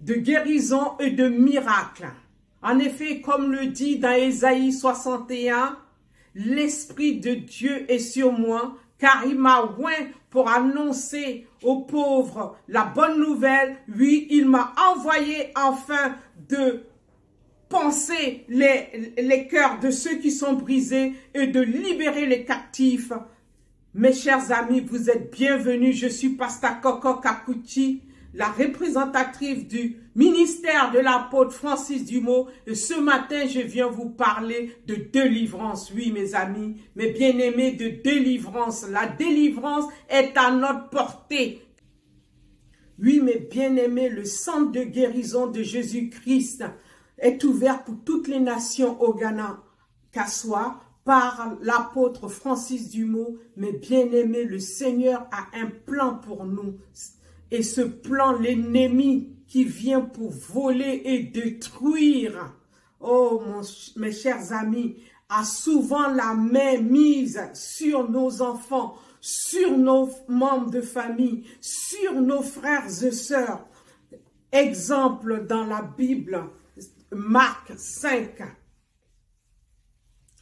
de guérison et de miracles. En effet, comme le dit dans Ésaïe 61, l'Esprit de Dieu est sur moi, car il m'a oint pour annoncer aux pauvres la bonne nouvelle. Oui, il m'a envoyé afin de penser les cœurs de ceux qui sont brisés et de libérer les captifs. Mes chers amis, vous êtes bienvenus. Je suis Pasteur Coco Kakuchi, la représentatrice du ministère de l'apôtre Francis Dumaux. Et ce matin, je viens vous parler de délivrance. Oui, mes amis, mes bien-aimés, de délivrance. La délivrance est à notre portée. Oui, mes bien-aimés, le centre de guérison de Jésus-Christ est ouvert pour toutes les nations au Ghana, Kassoua, par l'apôtre Francis Dumaux. Mes bien-aimés, le Seigneur a un plan pour nous. Et ce plan, l'ennemi qui vient pour voler et détruire, oh mes chers amis, a souvent la main mise sur nos enfants, sur nos membres de famille, sur nos frères et sœurs. Exemple dans la Bible, Marc 5.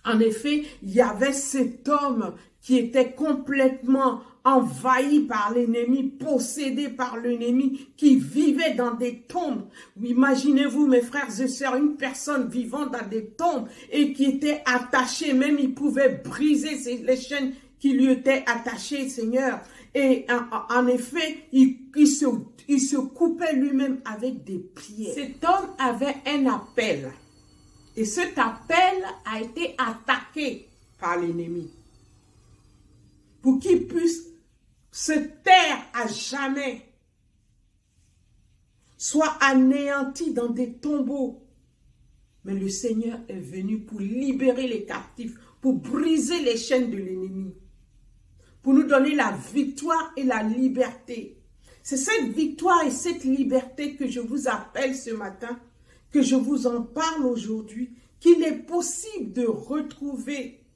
En effet, il y avait cet homme qui était complètement envahi par l'ennemi, possédé par l'ennemi, qui vivait dans des tombes. Imaginez-vous, mes frères et sœurs, une personne vivant dans des tombes et qui était attachée, même il pouvait briser les chaînes qui lui étaient attachées, Seigneur. Et en effet, il se coupait lui-même avec des pieds. Cet homme avait un appel. Et cet appel a été attaqué par l'ennemi. Pour qu'il puisse se taire à jamais. Soit anéanti dans des tombeaux. Mais le Seigneur est venu pour libérer les captifs. Pour briser les chaînes de l'ennemi. Pour nous donner la victoire et la liberté. C'est cette victoire et cette liberté que je vous appelle ce matin, que je vous en parle aujourd'hui, qu'il est possible de retrouver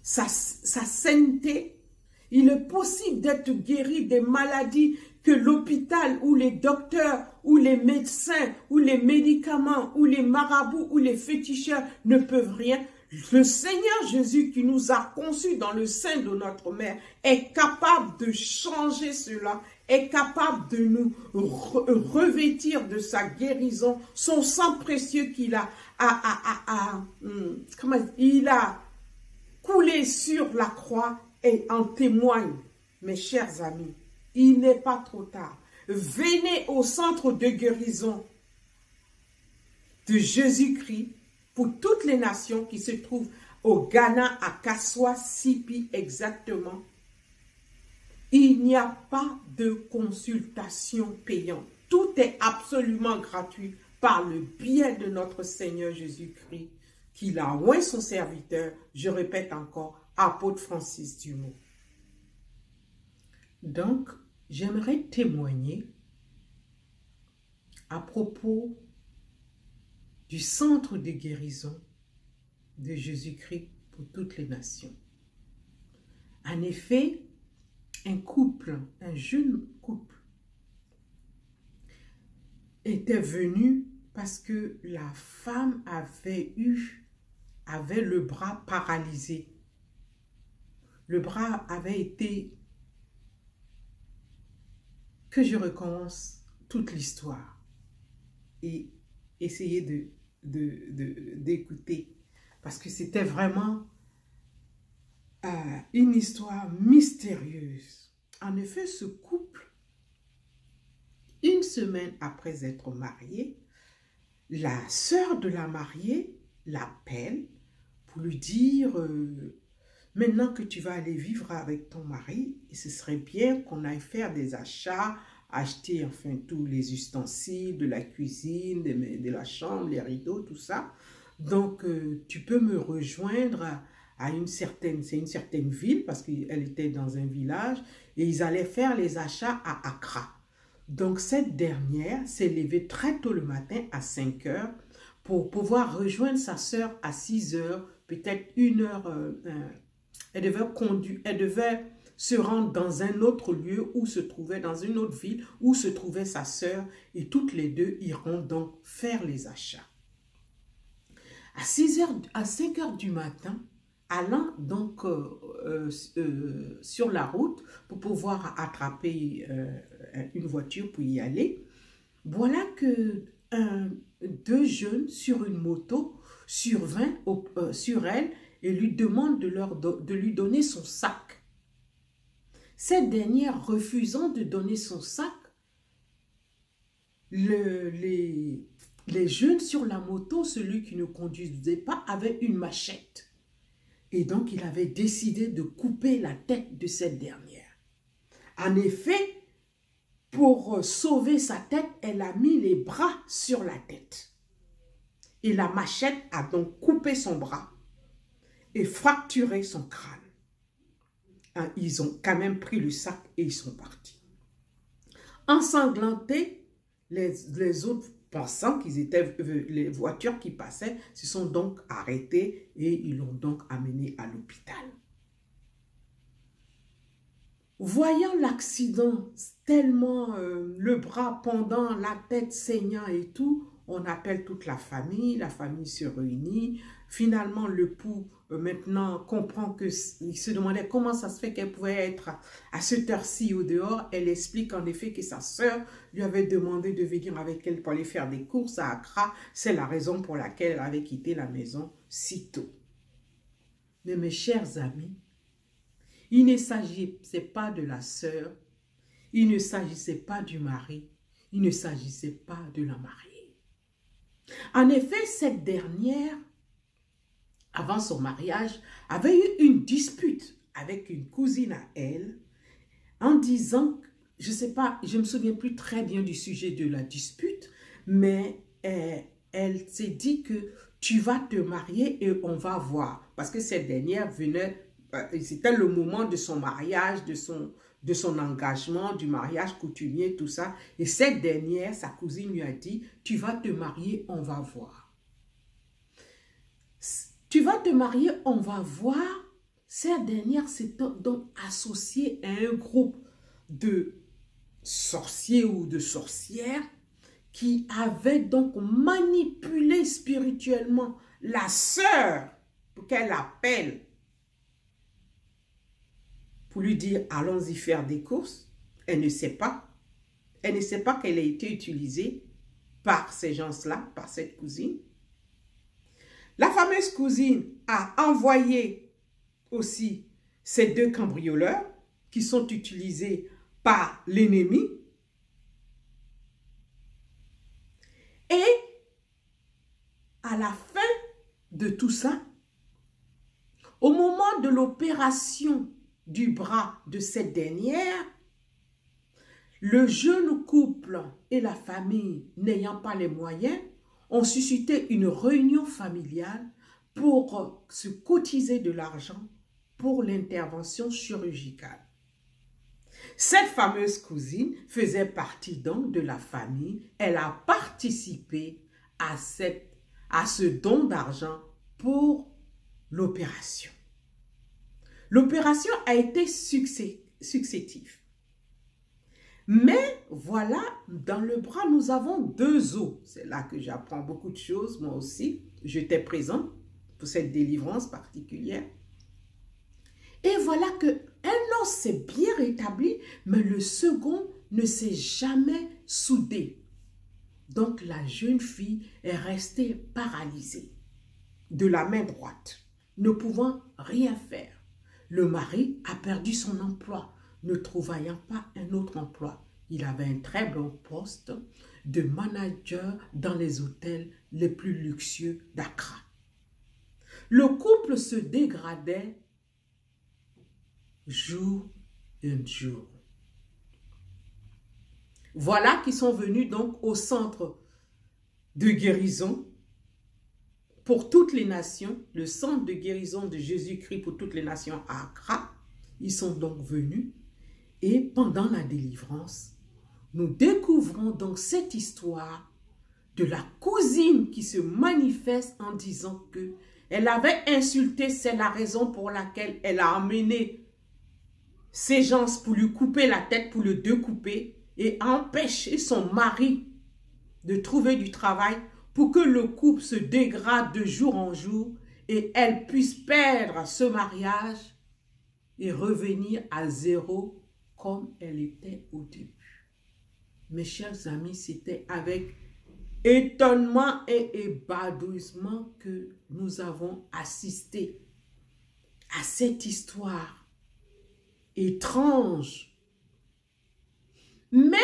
sa sainteté. Il est possible d'être guéri des maladies que l'hôpital ou les docteurs ou les médecins ou les médicaments ou les marabouts ou les féticheurs ne peuvent rien. Le Seigneur Jésus qui nous a conçus dans le sein de notre mère est capable de changer cela, est capable de nous revêtir de sa guérison, son sang précieux qu'il il a coulé sur la croix et en témoigne. Mes chers amis, il n'est pas trop tard. Venez au centre de guérison de Jésus-Christ pour toutes les nations qui se trouvent au Ghana, à Kassoua, Sipi exactement. Il n'y a pas de consultation payante. Tout est absolument gratuit par le biais de notre Seigneur Jésus-Christ, qu'il a oint son serviteur, je répète encore, apôtre Francis Dumaux. Donc, j'aimerais témoigner à propos du centre de guérison de Jésus-Christ pour toutes les nations. En effet, un jeune couple, était venu parce que la femme avait le bras paralysé. Le bras avait été... Que je recommence toute l'histoire et essayer d'écouter, parce que c'était vraiment une histoire mystérieuse. En effet, ce couple, une semaine après être marié, la sœur de la mariée l'appelle pour lui dire maintenant que tu vas aller vivre avec ton mari, ce serait bien qu'on aille faire des achats, acheter enfin tous les ustensiles de la cuisine, de la chambre, les rideaux, tout ça. Donc, tu peux me rejoindre à une certaine ville, parce qu'elle était dans un village, et ils allaient faire les achats à Accra. Donc, cette dernière s'est levée très tôt le matin, à 5 heures, pour pouvoir rejoindre sa sœur à 6 heures, peut-être 1 heure. Elle devait se rendre dans un autre lieu où se trouvait, dans une autre ville où se trouvait sa sœur, et toutes les deux iront donc faire les achats. À 5 heures du matin, allant donc sur la route pour pouvoir attraper une voiture pour y aller, voilà que deux jeunes sur une moto survint sur elle et lui demandent de lui donner son sac. Cette dernière, refusant de donner son sac, les jeunes sur la moto, celui qui ne conduisait pas, avait une machette. Et donc, il avait décidé de couper la tête de cette dernière. En effet, pour sauver sa tête, elle a mis les bras sur la tête. Et la machette a donc coupé son bras et fracturé son crâne. Ils ont quand même pris le sac et ils sont partis. Ensanglantés, les autres, pensant qu'ils étaient les voitures qui passaient, se sont donc arrêtées et ils l'ont donc amené à l'hôpital. Voyant l'accident, tellement le bras pendant, la tête saignant et tout, on appelle toute la famille se réunit. Finalement, l'époux maintenant comprend qu'il se demandait comment ça se fait qu'elle pouvait être à cette heure-ci au dehors. Elle explique en effet que sa sœur lui avait demandé de venir avec elle pour aller faire des courses à Accra. C'est la raison pour laquelle elle avait quitté la maison si tôt. Mais mes chers amis, il ne s'agissait pas de la sœur, il ne s'agissait pas du mari, il ne s'agissait pas de la mariée. En effet, cette dernière, avant son mariage, avait eu une dispute avec une cousine à elle en disant, je ne sais pas, je ne me souviens plus très bien du sujet de la dispute, mais elle s'est dit que tu vas te marier et on va voir. Parce que cette dernière venait, c'était le moment de son mariage, de son engagement, du mariage coutumier, tout ça. Et cette dernière, sa cousine lui a dit, tu vas te marier, on va voir. Tu vas te marier, on va voir. Cette dernière s'est donc associée à un groupe de sorciers ou de sorcières qui avaient donc manipulé spirituellement la sœur pour qu'elle appelle pour lui dire allons-y faire des courses. Elle ne sait pas. Elle ne sait pas qu'elle a été utilisée par ces gens-là, par cette cousine. La fameuse cousine a envoyé aussi ces deux cambrioleurs qui sont utilisés par l'ennemi. Et à la fin de tout ça, au moment de l'opération du bras de cette dernière, le jeune couple et la famille n'ayant pas les moyens ont suscité une réunion familiale pour se cotiser de l'argent pour l'intervention chirurgicale. Cette fameuse cousine faisait partie donc de la famille. Elle a participé à ce don d'argent pour l'opération. L'opération a été successive. Mais voilà, dans le bras, nous avons deux os. C'est là que j'apprends beaucoup de choses, moi aussi. J'étais présent pour cette délivrance particulière. Et voilà qu'un os s'est bien rétabli, mais le second ne s'est jamais soudé. Donc la jeune fille est restée paralysée de la main droite, ne pouvant rien faire. Le mari a perdu son emploi, ne trouvant pas un autre emploi. Il avait un très bon poste de manager dans les hôtels les plus luxueux d'Accra. Le couple se dégradait jour en jour. Voilà qu'ils sont venus donc au centre de guérison pour toutes les nations, le centre de guérison de Jésus-Christ pour toutes les nations à Accra. Ils sont donc venus et pendant la délivrance, nous découvrons donc cette histoire de la cousine qui se manifeste en disant que elle avait insulté, c'est la raison pour laquelle elle a emmené ces gens pour lui couper la tête, pour le découper et empêcher son mari de trouver du travail pour que le couple se dégrade de jour en jour et elle puisse perdre ce mariage et revenir à zéro comme elle était au début. Mes chers amis, c'était avec étonnement et ébahouissement que nous avons assisté à cette histoire étrange. Mais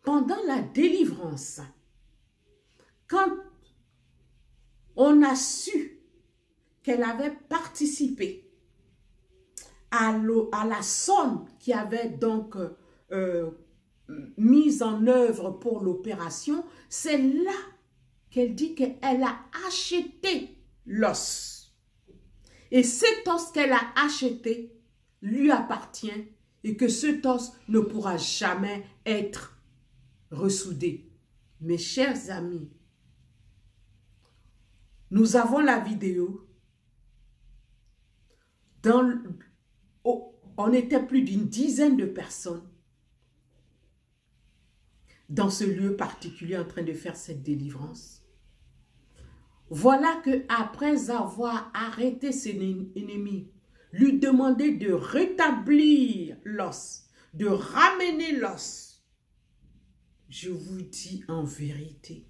pendant la délivrance, quand on a su qu'elle avait participé à la somme qui avait donc mise en œuvre pour l'opération, c'est là qu'elle dit qu'elle a acheté l'os. Et cet os qu'elle a acheté lui appartient et que cet os ne pourra jamais être ressoudé. Mes chers amis, nous avons la vidéo. On était plus d'une dizaine de personnes dans ce lieu particulier en train de faire cette délivrance. Voilà que après avoir arrêté ses ennemis, lui demander de rétablir l'os, de ramener l'os, je vous dis en vérité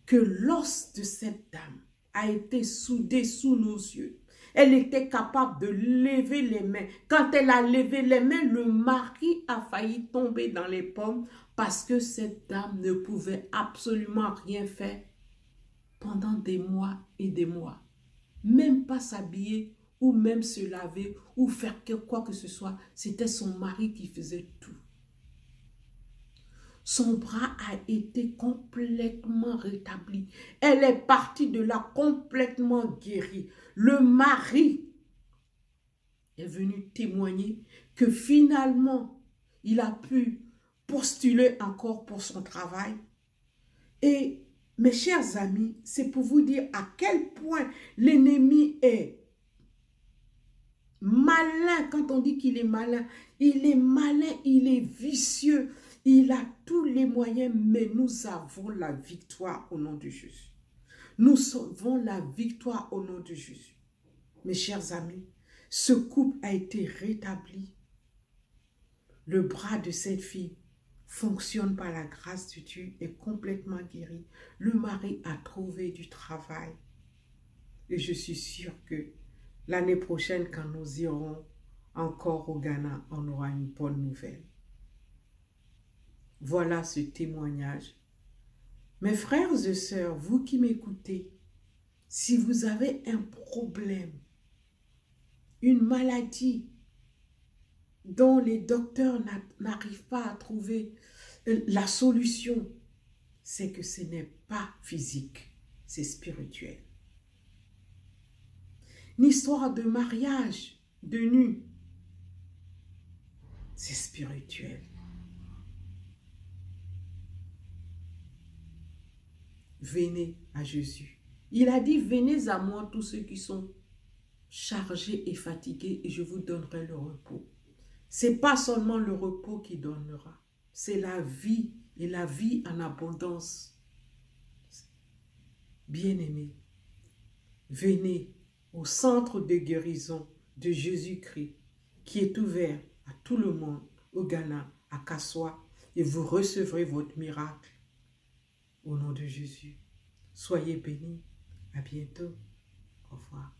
que l'os de cette dame a été soudé sous nos yeux. Elle était capable de lever les mains. Quand elle a levé les mains, le mari a failli tomber dans les pommes parce que cette dame ne pouvait absolument rien faire pendant des mois et des mois. Même pas s'habiller ou même se laver ou faire quoi que ce soit. C'était son mari qui faisait tout. Son bras a été complètement rétabli. Elle est partie de là complètement guérie. Le mari est venu témoigner que finalement, il a pu postuler encore pour son travail. Et mes chers amis, c'est pour vous dire à quel point l'ennemi est malin. Quand on dit qu'il est malin, il est vicieux. Il a tous les moyens, mais nous avons la victoire au nom de Jésus. Nous avons la victoire au nom de Jésus. Mes chers amis, ce couple a été rétabli. Le bras de cette fille fonctionne par la grâce de Dieu, est complètement guéri. Le mari a trouvé du travail. Et je suis sûre que l'année prochaine, quand nous irons encore au Ghana, on aura une bonne nouvelle. Voilà ce témoignage. Mes frères et sœurs, vous qui m'écoutez, si vous avez un problème, une maladie dont les docteurs n'arrivent pas à trouver la solution, c'est que ce n'est pas physique, c'est spirituel. Une histoire de mariage, de nu, c'est spirituel. Venez à Jésus. Il a dit, venez à moi tous ceux qui sont chargés et fatigués et je vous donnerai le repos. Ce n'est pas seulement le repos qui donnera, c'est la vie et la vie en abondance. Bien-aimés, venez au centre de guérison de Jésus-Christ qui est ouvert à tout le monde, au Ghana, à Kassoa, et vous recevrez votre miracle. Au nom de Jésus, soyez bénis. À bientôt. Au revoir.